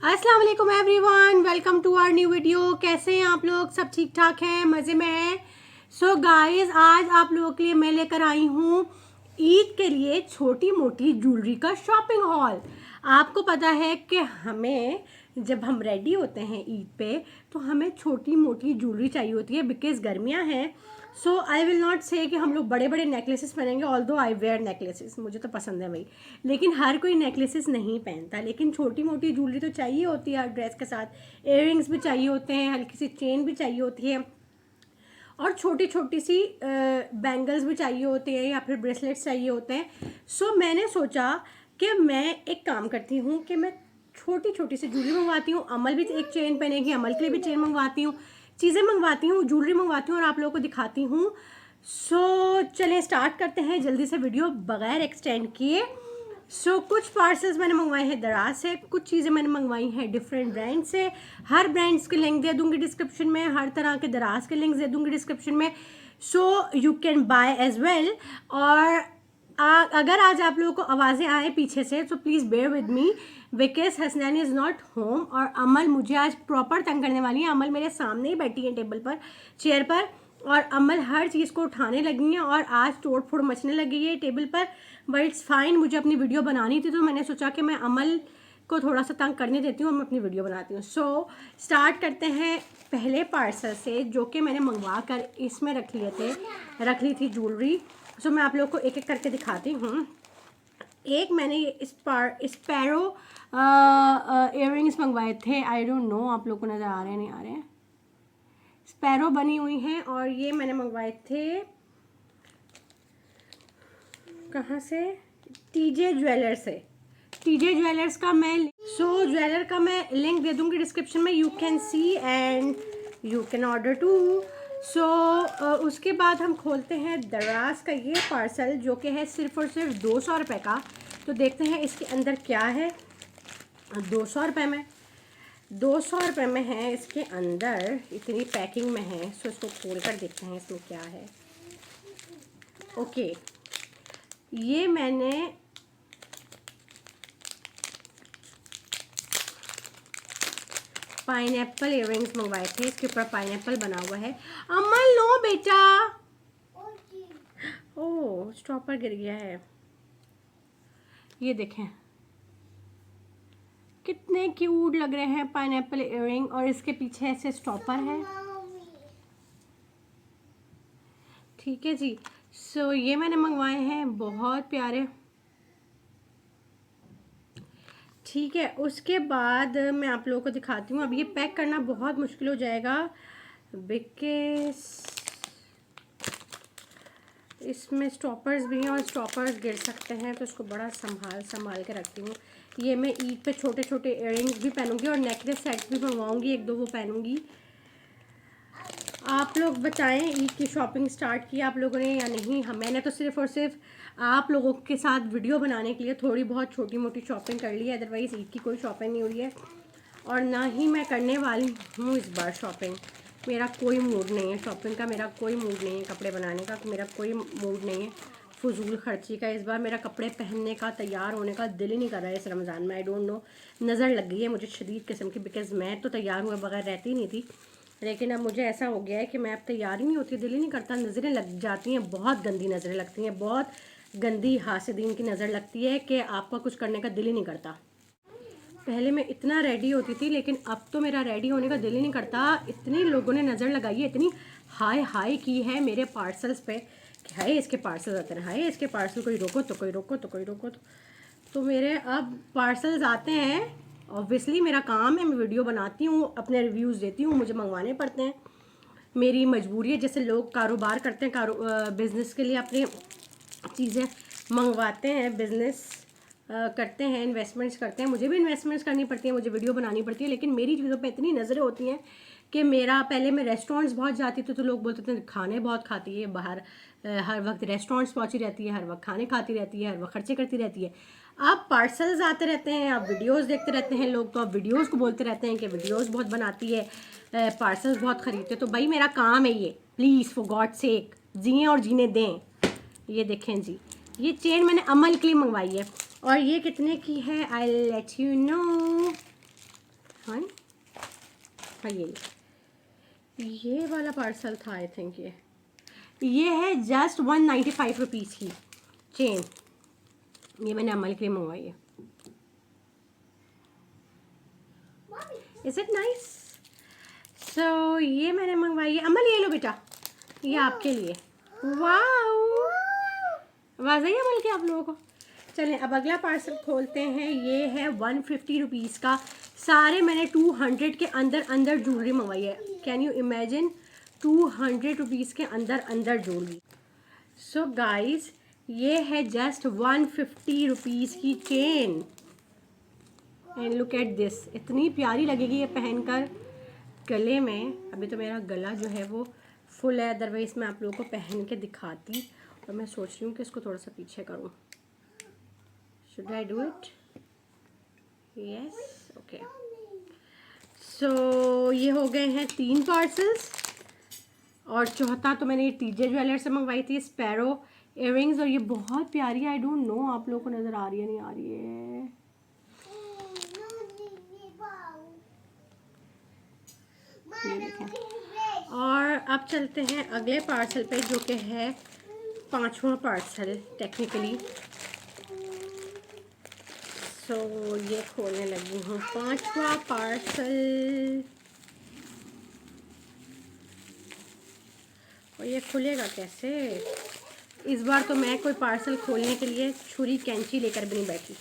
अस्सलाम वालेकुम everyone, welcome to our new video. कैसे हैं आप लोग? सब ठीक ठाक हैं, मज़े में हैं? सो गाइस, आज आप लोगों के लिए मैं लेकर आई हूँ ईद के लिए छोटी मोटी ज्वेलरी का शॉपिंग हॉल। आपको पता है कि हमें जब हम रेडी होते हैं ईद पे तो हमें छोटी मोटी ज्वेलरी चाहिए होती है बिकॉज गर्मियाँ हैं। सो आई विल नॉट से कि हम लोग बड़े बड़े नेकलेसेस पहनेंगे, ऑल्दो आई वेयर नेकलेसेस, मुझे तो पसंद है भाई, लेकिन हर कोई नेकलेसेस नहीं पहनता। लेकिन छोटी मोटी ज्वेलरी तो चाहिए होती है हर ड्रेस के साथ। इयररिंग्स भी चाहिए होते हैं, हल्की सी चेन भी चाहिए होती है और छोटी छोटी सी बैंगल्स भी चाहिए होते हैं या फिर ब्रेसलेट्स चाहिए होते हैं। सो मैंने सोचा कि मैं एक काम करती हूँ कि मैं छोटी छोटी सी ज्वेलरी मंगवाती हूँ। अमल भी एक चेन पहनेगी, अमल के लिए भी चेन मंगवाती हूँ, चीज़ें मंगवाती हूँ, ज्वेलरी मंगवाती हूँ और आप लोगों को दिखाती हूँ। सो चलें स्टार्ट करते हैं जल्दी से वीडियो बगैर एक्सटेंड किए। कुछ पार्सल्स मैंने मंगवाए हैं दराज से, कुछ चीज़ें मैंने मंगवाई हैं डिफरेंट ब्रांड से। हर ब्रांड्स के लिंक दे दूंगी डिस्क्रिप्शन में, हर तरह के दराज के लिंक दे दूंगी डिस्क्रिप्शन में, so you can buy as well. और अगर आज आप लोगों को आवाज़ें आए पीछे से तो please bear with me because Hasnain is not home और अमल मुझे आज प्रॉपर तंग करने वाली है। अमल मेरे सामने ही बैठी है टेबल पर, चेयर पर, और अमल हर चीज़ को उठाने लगी हैं और आज तोड़ फोड़ मचने लगी है टेबल पर। बट इट्स फाइन, मुझे अपनी वीडियो बनानी थी तो मैंने सोचा कि मैं अमल को थोड़ा सा तंग करने देती हूँ और मैं अपनी वीडियो बनाती हूँ। सो स्टार्ट करते हैं पहले पार्सल से जो कि मैंने मंगवा कर इसमें रख ली थी ज्वेलरी। सो मैं आप लोग को एक एक करके दिखाती हूँ। एक मैंने ये स्पैरो इयररिंग्स मंगवाए थे। आई डोंट नो आप लोग को नज़र आ रहे हैं नहीं आ रहे हैं, स्पैरो बनी हुई हैं और ये मैंने मंगवाए थे कहाँ से? टीजे ज्वेलर से। टीजे ज्वेलर्स का मैं ज्वेलर का मैं लिंक दे दूँगी डिस्क्रिप्शन में, you can see and you can order too. उसके बाद हम खोलते हैं दराज का ये पार्सल जो कि है सिर्फ़ और सिर्फ 200 रुपये का। तो देखते हैं इसके अंदर क्या है। 200 रुपये में, 200 रुपये में है, इसके अंदर इतनी पैकिंग में है। सो इसको खोल कर देखते हैं इसमें क्या है। ओके, ये मैंने पाइनएप्पल इयररिंग्स मंगवाए थे, इसके ऊपर पाइनएप्पल बना हुआ है। अमल नो बेटा, ओह स्टॉपर गिर गया है। ये देखें कितने क्यूट लग रहे हैं पाइनएप्पल इयररिंग और इसके पीछे ऐसे स्टॉपर है। ठीक है जी। सो ये मैंने मंगवाए हैं, बहुत प्यारे। ठीक है, उसके बाद मैं आप लोगों को दिखाती हूँ। अब ये पैक करना बहुत मुश्किल हो जाएगा बिकॉज इसमें स्टॉपर्स भी हैं और स्टॉपर्स गिर सकते हैं, तो इसको बड़ा संभाल के रखती हूँ। ये मैं ईद पे छोटे छोटे इयररिंग्स भी पहनूंगी और नेकलेस सेट्स भी मंगवाऊंगी, एक दो वो पहनूंगी। आप लोग बताएं ईद की शॉपिंग स्टार्ट की आप लोगों ने या नहीं? मैंने तो सिर्फ़ और सिर्फ आप लोगों के साथ वीडियो बनाने के लिए थोड़ी बहुत छोटी मोटी शॉपिंग कर ली है, अदरवाइज़ ईद की कोई शॉपिंग नहीं हुई है और ना ही मैं करने वाली हूँ इस बार शॉपिंग। मेरा कोई मूड नहीं है शॉपिंग का, मेरा कोई मूड नहीं है कपड़े बनाने का, मेरा कोई मूड नहीं है फजूल खर्ची का। इस बार मेरा कपड़े पहनने का, तैयार होने का दिल ही नहीं कर रहा है इस रमज़ान में। आई डोंट नो, नज़र लग गई है मुझे शदीद किस्म की, बिकॉज़ मैं तो तैयार हुए बगैर रहती नहीं थी, लेकिन अब मुझे ऐसा हो गया है कि मैं अब तैयार ही नहीं होती, दिल ही नहीं करता। नज़रें लग जाती हैं, बहुत गंदी नज़रें लगती हैं, बहुत गंदी हासिदीन की नज़र लगती है कि आपका कुछ करने का दिल ही नहीं करता। पहले मैं इतना रेडी होती थी लेकिन अब तो मेरा रेडी होने का दिल ही नहीं करता। इतनी लोगों ने नज़र लगाई है, इतनी हाय हाय की है मेरे पार्सल्स पे कि हाय इसके पार्सल आते हैं, हाय इसके पार्सल, कोई रोको तो कोई रोको तो कोई रोको तो मेरे अब पार्सल्स आते हैं। ऑब्वियसली मेरा काम है, मैं वीडियो बनाती हूँ, अपने रिव्यूज़ देती हूँ, मुझे मंगवाने पड़ते हैं, मेरी मजबूरी है। जैसे लोग कारोबार करते हैं, बिज़नेस के लिए अपनी चीज़ें मंगवाते हैं, बिज़नेस करते हैं, इन्वेस्टमेंट्स करते हैं, मुझे भी इन्वेस्टमेंट्स करनी पड़ती है, मुझे वीडियो बनानी पड़ती है, लेकिन मेरी चीज़ों पे इतनी नज़रें होती हैं कि मेरा पहले मैं रेस्टोरेंट्स बहुत जाती थी तो लोग बोलते थे खाने बहुत खाती है बाहर, हर वक्त रेस्टोरेंट्स पहुंची रहती है, हर वक्त खाने खाती रहती है, हर वक्त खर्चे करती रहती है। अब पार्सल्स आते रहते हैं, अब वीडियोस देखते रहते हैं लोग, तो अब वीडियोस को बोलते रहते हैं कि वीडियोस बहुत बनाती है, पार्सल्स बहुत ख़रीदते। तो भाई मेरा काम है ये, प्लीज़ फॉर गॉड सेक जिए और जीने दें। ये देखें जी, ये चेन मैंने अमल के लिए मंगवाई है और ये कितने की है आई लेट यू नो। हाँ हाँ, ये वाला पार्सल था आई थिंक। ये है जस्ट 195 रुपीज़ की चेन। ये मैंने अमल के लिए मंगवाई है। Is it nice? सो ये मैंने मंगवाई है। अमल ये लो बेटा, ये आपके लिए। वाओ, आवाज़ आई अमल की आप लोगों को? चलें अब अगला पार्सल खोलते हैं। ये है 150 रुपीज़ का। सारे मैंने 200 के अंदर अंदर ज्वेलरी मंगवाई है। कैन यू इमेजिन, 200 रुपीज़ के अंदर अंदर ज्वेलरी। सो गाइस, ये है जस्ट 150 रुपीज़ की chain. And look at this, इतनी प्यारी लगेगी ये पहनकर गले में। अभी तो मेरा गला जो है वो फुल है, अदरवाइज मैं आप लोगों को पहन के दिखाती। और मैं सोच रही हूँ कि इसको थोड़ा सा पीछे करूँ। Should I do it? Yes, okay. So ये हो गए हैं 3 पार्सल्स। और चौथा तो मैंने ये टीजे ज्वेलर से मंगवाई थी, स्पैरो इयररिंग्स। और ये बहुत प्यारी, आई डोंट नो आप लोगों को नज़र आ रही है नहीं आ रही है। ये देखें। और अब चलते हैं अगले पार्सल पे, जो कि है 5वां पार्सल टेक्निकली। सो ये खोलने लगी हूँ 5वां पार्सल। और ये खुलेगा कैसे? इस बार तो मैं कोई पार्सल खोलने के लिए छुरी कैंची लेकर भी नहीं बैठी।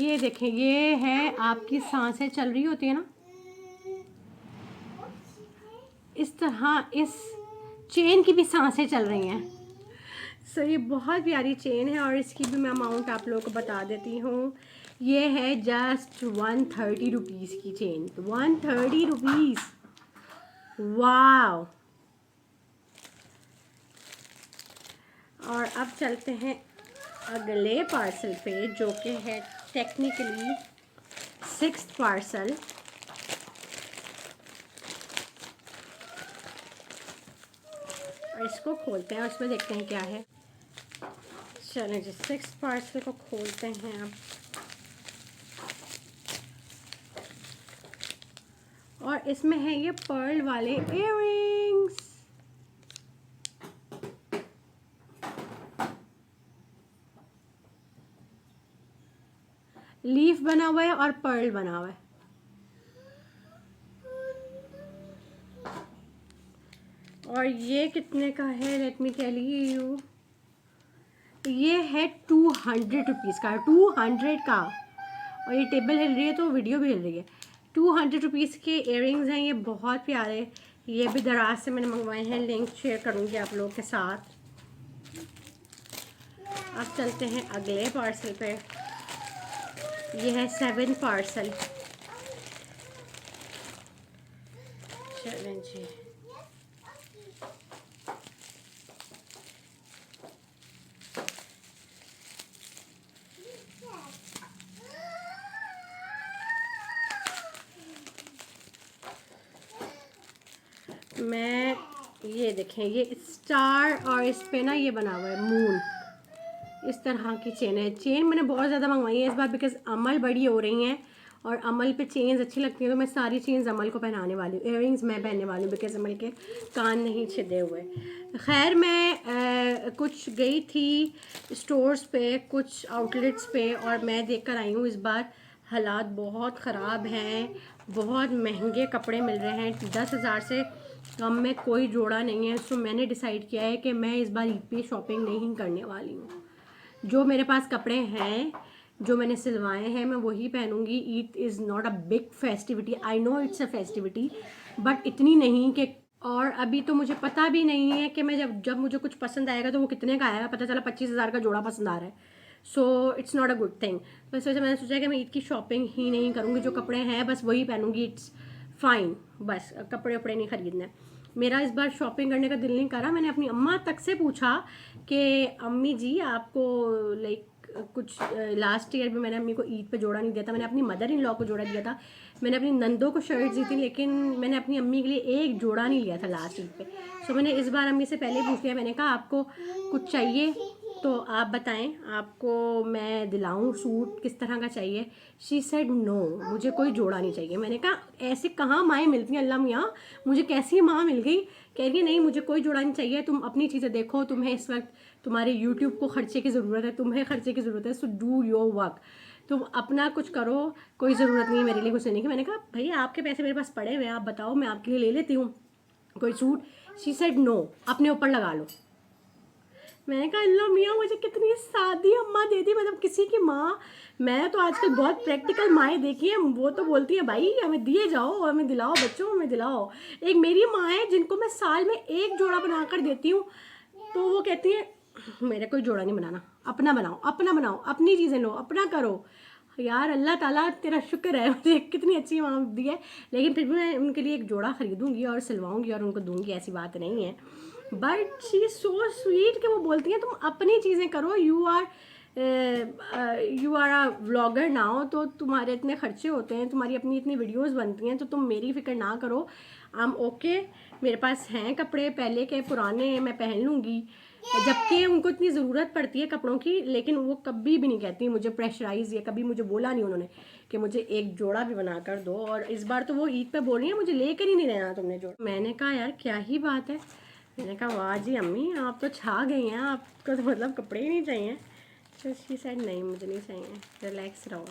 ये देखें, ये है आपकी सांसें चल रही होती है ना, इस तरह इस चेन की भी सांसें चल रही हैं। सो ये बहुत प्यारी चेन है। और इसकी भी मैं अमाउंट आप लोगों को बता देती हूँ। ये है जस्ट 130 रुपीज़ की चेन। 130 रुपीज़, वाव। और अब चलते हैं अगले पार्सल पे, जो कि है टेक्निकली 6th पार्सल। और इसको खोलते हैं और इसमें देखते हैं क्या है। चलें जी, 6th पार्सल को खोलते हैं अब। और इसमें है ये पर्ल वाले इयररिंग्स। लीफ बना हुआ है और पर्ल बना हुआ है। और ये कितने का है, लेट मी टेल यू। ये है 200 रुपीज़ का, 200 का। और ये टेबल हिल रही है तो वीडियो भी हिल रही है। 200 रुपीज़ के इयररिंग्स हैं ये, बहुत प्यारे। ये भी दराज से मैंने मंगवाए हैं, लिंक शेयर करूँगी आप लोगों के साथ। अब चलते हैं अगले पार्सल पे। ये है 7 पार्सल। चलें जी, मैं ये देखें, ये स्टार और इस पे ना ये बना हुआ है मून। इस तरह की चेन है। चेन मैंने बहुत ज़्यादा मंगवाई है इस बार, बिकॉज अमल बड़ी हो रही हैं और अमल पे चेन्स अच्छी लगती हैं, तो मैं सारी चेन्स अमल को पहनाने वाली हूँ। इयररिंग्स मैं पहनने वाली हूँ बिकॉज अमल के कान नहीं छिदे हुए। खैर मैं कुछ गई थी स्टोर्स पे, कुछ आउटलेट्स पे, और मैं देख कर आई हूँ इस बार हालात बहुत ख़राब हैं। बहुत महंगे कपड़े मिल रहे हैं, 10,000 से कम में कोई जोड़ा नहीं है। सो मैंने डिसाइड किया है कि मैं इस बार ईद पे शॉपिंग नहीं करने वाली हूँ। जो मेरे पास कपड़े हैं, जो मैंने सिलवाए हैं, मैं वही पहनूंगी। Eid is not a big festivity, I know it's a festivity, but इतनी नहीं कि। और अभी तो मुझे पता भी नहीं है कि मैं जब मुझे कुछ पसंद आएगा तो वो कितने का आएगा। पता चला 25,000 का जोड़ा पसंद आ रहा है। So it's not a good thing. तो इस वजह से मैंने सोचा कि मैं ईद की शॉपिंग ही नहीं करूँगी। जो कपड़े हैं बस वही पहनूंगी, इट्स फाइन। बस कपड़े वपड़े नहीं खरीदने। मेरा इस बार शॉपिंग करने का दिल नहीं करा। मैंने अपनी अम्मा तक से पूछा कि अम्मी जी आपको लाइक कुछ लास्ट ईयर में मैंने अम्मी को ईद पे जोड़ा नहीं दिया था, मैंने अपनी मदर इन लॉ को जोड़ा दिया था, मैंने अपनी नंदों को शर्ट दी थी, लेकिन मैंने अपनी अम्मी के लिए एक जोड़ा नहीं लिया था लास्ट ईद पे। सो मैंने इस बार अम्मी से पहले पूछ लिया, मैंने कहा आपको कुछ चाहिए तो आप बताएं, आपको मैं दिलाऊं सूट, किस तरह का चाहिए। शी सेड नो, मुझे कोई जोड़ा नहीं चाहिए। मैंने कहा ऐसे कहाँ माएँ मिलती हैं, अल्लाह मियाँ मुझे कैसी माँ मिल गई। कह रही है नहीं मुझे कोई जोड़ा नहीं चाहिए, तुम अपनी चीज़ें देखो, तुम्हें इस वक्त तुम्हारे यूट्यूब को खर्चे की ज़रूरत है, तुम्हें खर्चे की ज़रूरत है, सो डू योर वर्क, तुम अपना कुछ करो, कोई ज़रूरत नहीं है मेरे लिए कुछ लेने की। मैंने कहा भैया आपके पैसे मेरे पास पड़े हुए हैं, आप बताओ मैं आपके लिए ले लेती हूँ कोई सूट। शी सेड नो, अपने ऊपर लगा लो। मैंने कहा अल्लाह मियाँ मुझे कितनी सादी अम्मा देती, मतलब किसी की माँ। मैं तो आजकल बहुत प्रैक्टिकल माएँ देखी हैं, वो तो बोलती है भाई हमें दिए जाओ, हमें दिलाओ, बच्चों हमें दिलाओ। एक मेरी माँ है जिनको मैं साल में एक जोड़ा बना कर देती हूँ, तो वो कहती है मेरा कोई जोड़ा नहीं बनाना, अपना बनाओ, अपना बनाओ, अपनी चीज़ें लो, अपना करो। यार अल्लाह ताला तेरा शुक्र है मुझे कितनी अच्छी माँ दी है, लेकिन फिर भी मैं उनके लिए एक जोड़ा ख़रीदूँगी और सिलवाऊँगी और उनको दूँगी, ऐसी बात नहीं है। But she is so sweet कि वो बोलती हैं तुम अपनी चीज़ें करो, you are a vlogger now, तो तुम्हारे इतने खर्चे होते हैं, तुम्हारी अपनी इतनी वीडियोस बनती हैं, तो तुम मेरी फ़िक्र ना करो। आई एम ओके, मेरे पास हैं कपड़े पहले के पुराने, मैं पहन लूँगी। जबकि उनको इतनी ज़रूरत पड़ती है कपड़ों की, लेकिन वो कभी भी नहीं कहती मुझे प्रेशराइज़, या कभी मुझे बोला नहीं उन्होंने कि मुझे एक जोड़ा भी बना कर दो। और इस बार तो वो ईद पे बोल रही है मुझे लेकर ही नहीं देना तुमने जोड़ा। मैंने कहा यार क्या ही बात है, मैंने कहा वाह जी अम्मी आप तो छा गई हैं, आपको तो मतलब कपड़े ही नहीं चाहिए। तो शी सेड नहीं मुझे नहीं चाहिए, रिलैक्स रहो।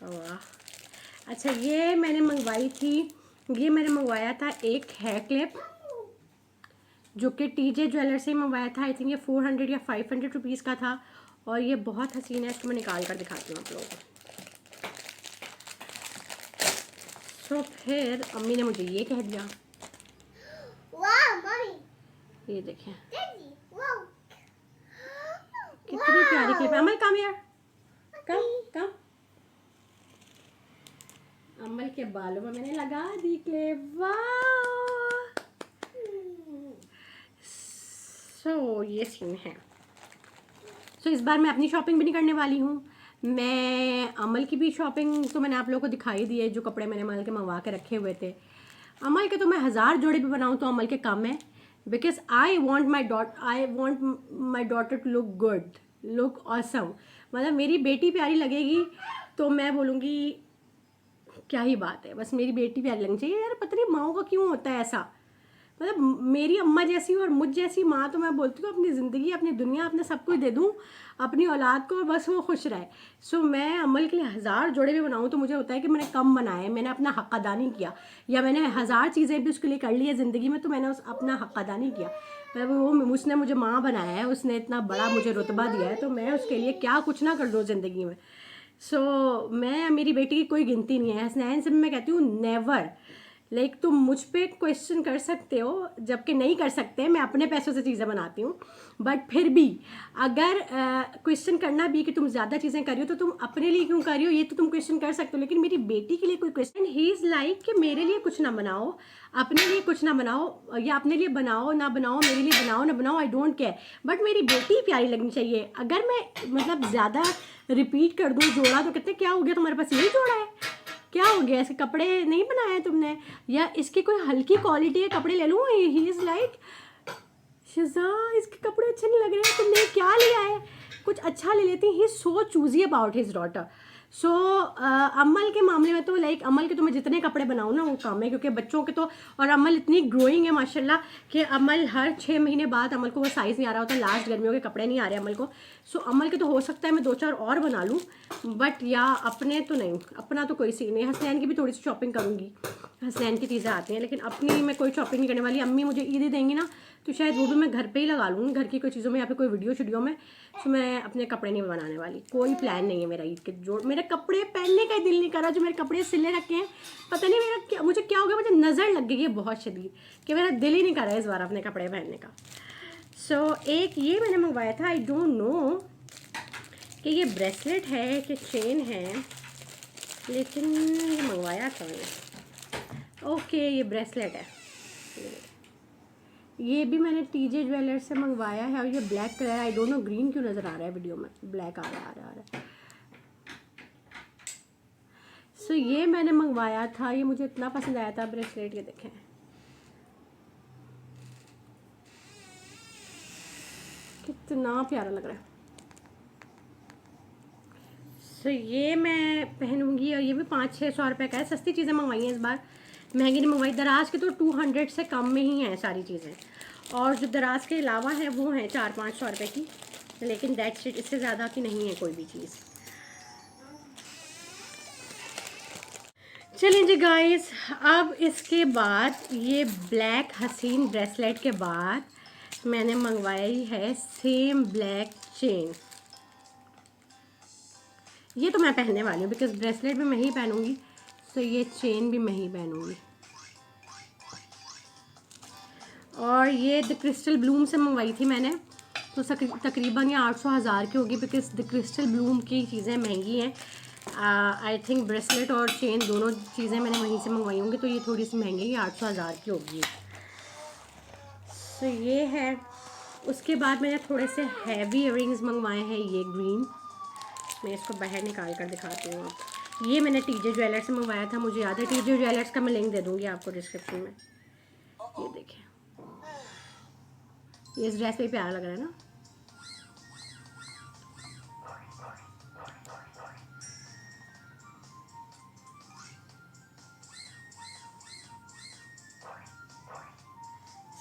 वाह अच्छा, ये मैंने मंगवाई थी, ये मैंने मंगवाया था एक हेयर क्लिप जो कि टीजे ज्वेलर से मंगवाया था। आई थिंक ये 400 या 500 रुपीज़ का था, और ये बहुत हसीन है, इसको मैं निकाल कर दिखाती हूँ आप लोगों को। तो फिर अम्मी ने मुझे ये कह दिया, ये देखें कितनी प्यारी क्लिप है। अमल कम यार, कम अमल के बालों में मैंने लगा दी क्लिप। वाह, सो ये सीन है। सो इस बार मैं अपनी शॉपिंग भी नहीं करने वाली हूँ, मैं अमल की भी शॉपिंग तो मैंने आप लोगों को दिखाई दी है, जो कपड़े मैंने अमल के मंगवा के रखे हुए थे। अमल के तो मैं 1000 जोड़े भी बनाऊँ तो अमल के कम है, because I want my daughter to look good, look awesome. मतलब मेरी बेटी प्यारी लगेगी तो मैं बोलूँगी क्या ही बात है, बस मेरी बेटी प्यारी लगनी चाहिए। यार पता नहीं माँओं का क्यों होता है ऐसा, मतलब मेरी अम्मा जैसी और मुझ जैसी माँ तो मैं बोलती हूँ अपनी ज़िंदगी, अपनी दुनिया, अपने सब कुछ दे दूँ अपनी औलाद को, बस वो खुश रहे। सो मैं अमल के लिए 1000 जोड़े भी बनाऊँ तो मुझे होता है कि मैंने कम बनाए, मैंने अपना हक़ अदा नहीं किया, या मैंने 1000 चीज़ें भी उसके लिए कर ली है ज़िंदगी में, तो मैंने अपना हक़ अदा नहीं किया। वो उसने मुझे माँ बनाया है, उसने इतना बड़ा मुझे रुतबा दिया है, तो मैं उसके लिए क्या कुछ ना कर दूँ ज़िंदगी में। सो मैं मेरी बेटी की कोई गिनती नहीं है। हसनैन से मैं कहती हूँ नेवर, लाइक तुम मुझ पे क्वेश्चन कर सकते हो, जबकि नहीं कर सकते, मैं अपने पैसों से चीज़ें बनाती हूँ, बट फिर भी अगर क्वेश्चन करना भी कि तुम ज़्यादा चीज़ें कर रही हो तो तुम अपने लिए क्यों कर रही हो, ये तो तुम क्वेश्चन कर सकते हो, लेकिन मेरी बेटी के लिए कोई क्वेश्चन। ही इज़ लाइक कि मेरे लिए कुछ ना बनाओ, अपने लिए कुछ ना बनाओ, या अपने लिए बनाओ ना बनाओ, मेरे लिए बनाओ ना बनाओ, आई डोंट केयर, बट मेरी बेटी प्यारी लगनी चाहिए। अगर मैं मतलब ज़्यादा रिपीट कर दूँ जोड़ा तो कहते क्या हो गया तुम्हारे पास यही जोड़ा है, क्या हो गया, इसके कपड़े नहीं बनाए तुमने, या इसकी कोई हल्की क्वालिटी के कपड़े ले लूँ। ही इज़ लाइक शिज़ा इसके कपड़े अच्छे नहीं लग रहे हैं, तुमने क्या लिया है, कुछ अच्छा ले लेती। ही सो चूजी अबाउट हिज डॉटर। सो अमल के मामले में तो लाइक अमल के तो मैं जितने कपड़े बनाऊँ ना वो कम है, क्योंकि बच्चों के तो, और अमल इतनी ग्रोइंग है माशाल्लाह कि अमल हर 6 महीने बाद अमल को वो साइज़ नहीं आ रहा होता, लास्ट गर्मियों के कपड़े नहीं आ रहे अमल को। सो अमल के तो हो सकता है मैं 2-4 और बना लूँ, बट या अपने तो नहीं, अपना तो कोई सीन नहीं। हसनैन की भी थोड़ी सी शॉपिंग करूँगी, हसनैन की चीज़ें आती हैं, लेकिन अपनी मैं कोई शॉपिंग नहीं करने वाली। अम्मी मुझे ईद देंगी ना तो शायद वो भी मैं घर पे ही लगा लूँगी, घर की कोई चीज़ों में या फिर कोई वीडियो में। तो मैं अपने कपड़े नहीं बनाने वाली, कोई प्लान नहीं है मेरा ईद के। जो मेरे कपड़े पहनने का ही दिल नहीं कर रहा, जो मेरे कपड़े सिले रखे हैं, पता नहीं मेरा क्या, मुझे क्या हो गया, मुझे नज़र लग गई है बहुत शदीद कि मेरा दिल ही नहीं कर रहा है इस बार अपने कपड़े पहनने का। सो एक ये मैंने मंगवाया था, आई डोंट नो कि ये ब्रेसलेट है कि चेन है, लेकिन ये मंगवाया था मैंने। ओके ये ब्रेसलेट है, ये भी मैंने टीजे ज्वेलर्स से मंगवाया है और ये ब्लैक कलर है। आई डोंट नो ग्रीन क्यों नज़र आ रहा है वीडियो में, ब्लैक आ रहा है। सो ये मैंने मंगवाया था, ये मुझे इतना पसंद आया था ब्रेसलेट। ये देखें, कितना प्यारा लग रहा है। सो ये मैं पहनूंगी और ये भी 500-600 रुपये का है। सस्ती चीज़ें मंगवाई हैं इस बार, महंगी नहीं मंगवाई। दराज के तो 200 से कम में ही हैं सारी चीज़ें, और जो दराज के अलावा हैं वो हैं 400-500 रुपये की, लेकिन दैट्स इट, इससे ज़्यादा की नहीं है कोई भी चीज़। चलिए जी गाइस, अब इसके बाद ये ब्लैक हसीन ब्रेसलेट के बाद मैंने मंगवाई है सेम ब्लैक चेन। ये तो मैं पहनने वाली हूँ बिकॉज ब्रेसलेट भी मैं ही पहनूंगी, तो ये चेन भी मैं ही पहनूंगी। और ये द क्रिस्टल ब्लूम से मंगवाई थी मैंने, तो तकरीबन ये 800-1000 की होगी बिकॉज द क्रिस्टल ब्लूम की चीज़ें महंगी हैं। आई थिंक ब्रेसलेट और चेन दोनों चीज़ें मैंने वहीं से मंगवाई होंगी, तो ये थोड़ी सी महंगी है, 800-1000 की होगी। तो ये है। उसके बाद मैंने थोड़े से हैवी इयररिंग्स मंगवाए हैं, ये ग्रीन। मैं इसको बाहर निकाल कर दिखाती हूँ आपको। ये मैंने टीजे ज्वेलर्स से मंगवाया था, मुझे याद है। टीजे ज्वेलर्स का मैं लिंक दे दूँगी आपको डिस्क्रिप्शन में। ये देखें, ये इस ड्रेस पे प्यारा लग रहा है ना।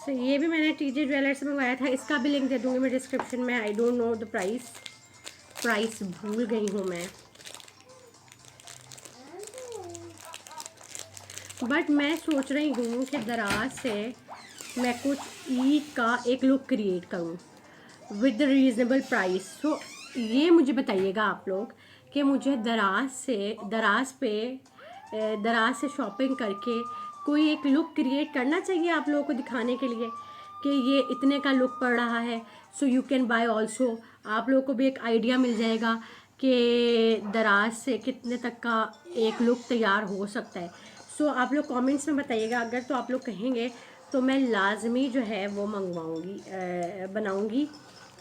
तो ये भी मैंने टीजे ज्वेलर्स से मंगवाया था, इसका भी लिंक दे दूँगी मैं डिस्क्रिप्शन में। I don't know the price भूल गई हूँ मैं, बट मैं सोच रही हूँ कि दराज से मैं कुछ ईद का एक लुक क्रिएट करूँ विद रीज़नेबल प्राइस। सो ये मुझे बताइएगा आप लोग कि मुझे दराज से शॉपिंग करके कोई एक लुक क्रिएट करना चाहिए आप लोगों को दिखाने के लिए कि ये इतने का लुक पड़ रहा है। सो यू कैन बाय ऑल्सो, आप लोगों को भी एक आइडिया मिल जाएगा कि दराज से कितने तक का एक लुक तैयार हो सकता है। सो आप लोग कमेंट्स में बताइएगा, अगर तो आप लोग कहेंगे तो मैं लाजमी जो है वो बनाऊंगी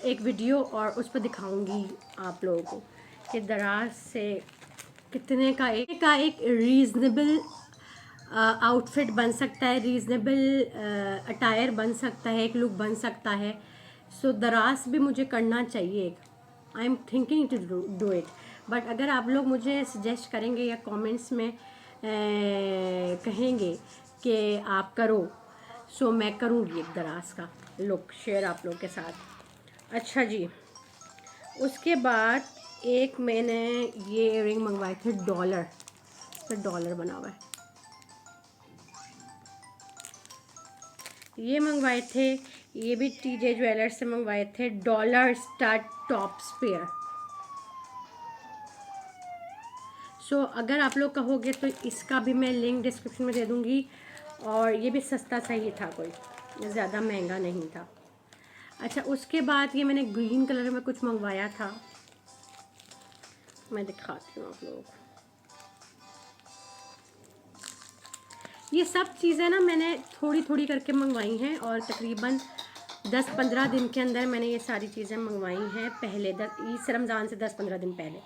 एक वीडियो और उस पर दिखाऊंगी आप लोगों को कि दराज से कितने का एक रीज़नेबल आउटफिट बन सकता है, रीज़नेबल अटायर बन सकता है, एक लुक बन सकता है। सो दराज भी मुझे करना चाहिए, I am thinking to do it. But अगर आप लोग मुझे सजेस्ट करेंगे या कमेंट्स में कहेंगे कि आप करो, सो मैं करूँगी एक दराज का लुक शेयर आप लोग के साथ। अच्छा जी, उसके बाद एक मैंने ये इयररिंग मंगवाए थे डॉलर, तो डॉलर बना हुआ है। ये मंगवाए थे, ये भी टीजे ज्वेलर्स से मंगवाए थे, डॉलर स्टार्ट टॉप स्पेयर। सो अगर आप लोग कहोगे तो इसका भी मैं लिंक डिस्क्रिप्शन में दे दूँगी। और ये भी सस्ता सही था, कोई ज़्यादा महंगा नहीं था। अच्छा, उसके बाद ये मैंने ग्रीन कलर में कुछ मंगवाया था, मैं दिखाती हूँ आप लोगों को। ये सब चीज़ें ना मैंने थोड़ी थोड़ी करके मंगवाई हैं और तकरीबन 10-15 दिन के अंदर मैंने ये सारी चीज़ें मंगवाई हैं। पहले इस रमज़ान से 10-15 दिन पहले।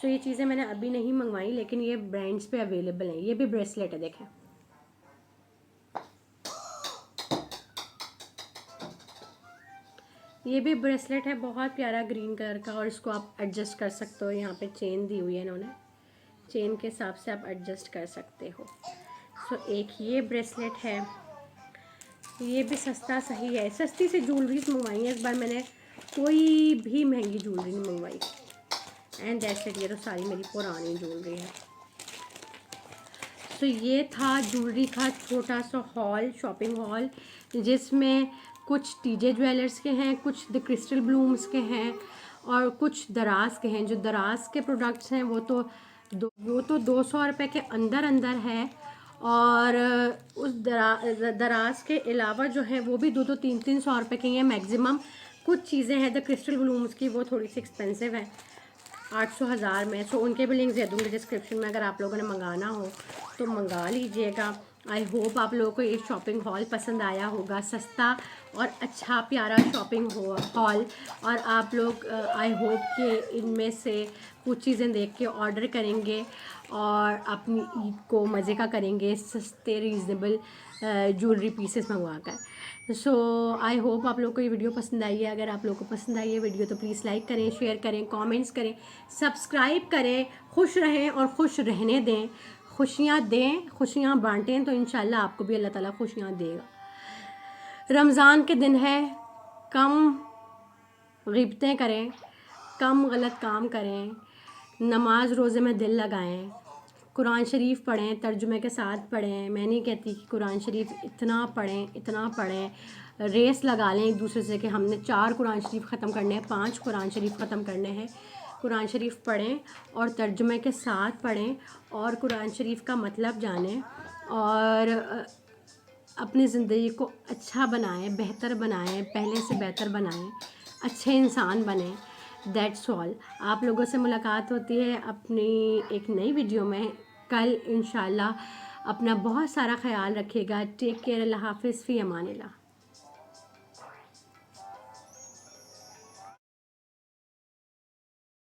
सो ये चीज़ें मैंने अभी नहीं मंगवाई, लेकिन ये ब्रांड्स पे अवेलेबल हैं। ये भी ब्रेसलेट है, देखें। ये भी ब्रेसलेट है, बहुत प्यारा ग्रीन कलर का, और इसको आप एडजस्ट कर सकते हो। यहाँ पे चेन दी हुई है इन्होंने, चेन के हिसाब से आप एडजस्ट कर सकते हो। सो एक ये ब्रेसलेट है, ये भी सस्ता सही है। सस्ती से ज्वेलरीज मंगवाई है इस बार मैंने, कोई भी महंगी ज्वेलरी नहीं मंगवाई। एंड दैट्स इट, ये तो सारी मेरी पुरानी ज्वेलरी है। सो ये था ज्वेलरी का छोटा सा हॉल, शॉपिंग हॉल, जिसमें कुछ टीजे ज्वेलर्स के हैं, कुछ द क्रिस्टल ब्लूम्स के हैं और कुछ दराज के हैं। जो दराज के प्रोडक्ट्स हैं वो तो 200 रुपये के अंदर है, और उस दराज के अलावा जो है वो भी 200-300 रुपये की हैं मैक्सिमम। कुछ चीज़ें हैं द क्रिस्टल ब्लूम्स की, वो थोड़ी सी एक्सपेंसिव है, 800-1000 में। सो उनके भी लिंक्स दे दूँगी डिस्क्रिप्शन में, अगर आप लोगों ने मंगाना हो तो मंगा लीजिएगा। आई होप आप लोगों को ये शॉपिंग हॉल पसंद आया होगा, सस्ता और अच्छा प्यारा शॉपिंग हॉल। और आप लोग आई होप कि इनमें से कुछ चीज़ें देख के ऑर्डर करेंगे और अपनी ईद को मज़े का करेंगे, सस्ते रीज़नेबल ज्वेलरी पीसेस मंगवा कर। सो आई होप आप लोग को ये वीडियो पसंद आई है। अगर आप लोग को पसंद आई है वीडियो तो प्लीज़ लाइक करें, शेयर करें, कमेंट्स करें, सब्सक्राइब करें। खुश रहें और खुश रहने दें, खुशियाँ दें, खुशियाँ बांटें, तो इंशाल्लाह आपको भी अल्लाह ताला खुशियाँ देगा। रमज़ान के दिन है, कम गिबतें करें, कम गलत काम करें, नमाज रोज़े में दिल लगाएं, कुरान शरीफ पढ़ें, तर्जुमे के साथ पढ़ें। मैं नहीं कहती कि कुरान शरीफ इतना पढ़ें, रेस लगा लें एक दूसरे से कि हमने 4 कुरान शरीफ ख़त्म करने हैं, 5 कुरान शरीफ ख़त्म करने हैं। कुरान शरीफ पढ़ें और तर्जुमे के साथ पढ़ें और कुरान शरीफ का मतलब जानें और अपनी ज़िंदगी को अच्छा बनाएं, बेहतर बनाएं, पहले से बेहतर बनाएं, अच्छे इंसान बने। That's all. आप लोगों से मुलाकात होती है अपनी एक नई वीडियो में कल इंशाल्लाह। अपना बहुत सारा ख्याल रखिएगा। Take care. अल्लाह हाफिज़। फ़ी अमानिल्लाह।